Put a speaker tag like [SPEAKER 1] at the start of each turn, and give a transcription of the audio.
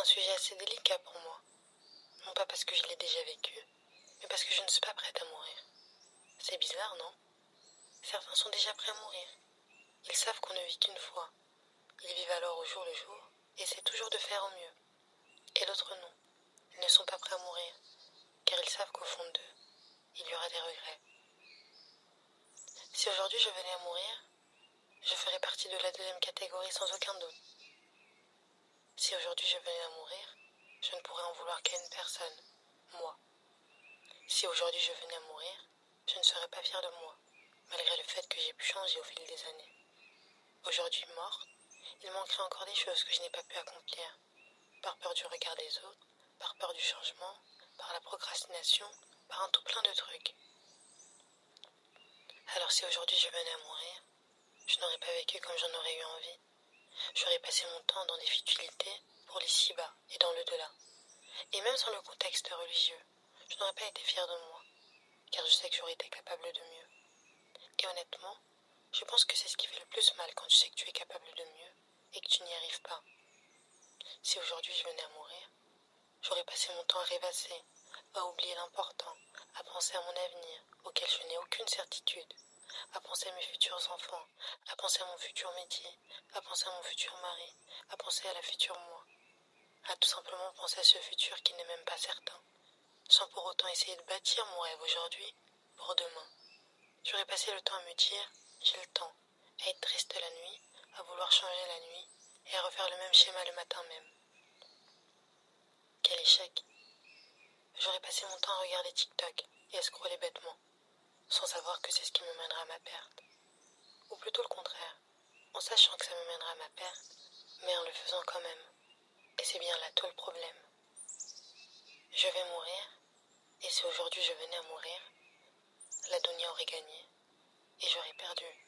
[SPEAKER 1] sujet assez délicat pour moi. Non pas parce que je l'ai déjà vécu, mais parce que je ne suis pas prête à mourir. C'est bizarre, non? Certains sont déjà prêts à mourir. Ils savent qu'on ne vit qu'une fois. Ils vivent alors au jour le jour, et essaient toujours de faire au mieux. Et d'autres non. Ils ne sont pas prêts à mourir, car ils savent qu'au fond d'eux, il y aura des regrets. Si aujourd'hui je venais à mourir, je ferais partie de la deuxième catégorie sans aucun doute. Si aujourd'hui je venais à mourir, je ne pourrais en vouloir qu'à une personne, moi. Si aujourd'hui je venais à mourir, je ne serais pas fière de moi, malgré le fait que j'ai pu changer au fil des années. Aujourd'hui mort, il manquerait encore des choses que je n'ai pas pu accomplir, par peur du regard des autres, par peur du changement, par la procrastination, par un tout plein de trucs. Alors si aujourd'hui je venais à mourir, je n'aurais pas vécu comme j'en aurais eu envie. J'aurais passé mon temps dans des futilités pour l'ici-bas et dans l'au-delà. Et même sans le contexte religieux, je n'aurais pas été fière de moi, car je sais que j'aurais été capable de mieux. Et honnêtement, je pense que c'est ce qui fait le plus mal quand tu sais que tu es capable de mieux et que tu n'y arrives pas. Si aujourd'hui je venais à mourir, j'aurais passé mon temps à rêvasser, à oublier l'important, à penser à mon avenir, auquel je n'ai aucune certitude, à penser à mes futurs enfants, à penser à mon futur métier, à penser à mon futur mari, à penser à la future moi, à tout simplement penser à ce futur qui n'est même pas certain, sans pour autant essayer de bâtir mon rêve aujourd'hui pour demain. J'aurais passé le temps à me dire, j'ai le temps, à être triste la nuit, à vouloir changer la nuit, et à refaire le même schéma le matin même. Quel échec! J'aurais passé mon temps à regarder TikTok et à scroller bêtement, sans savoir que c'est ce qui me mènera à ma perte. Ou plutôt le contraire, en sachant que ça me mènera à ma perte, mais en le faisant quand même. Et c'est bien là tout le problème. Je vais mourir, et si aujourd'hui je venais à mourir, la Dunia aurait gagné, et j'aurais perdu.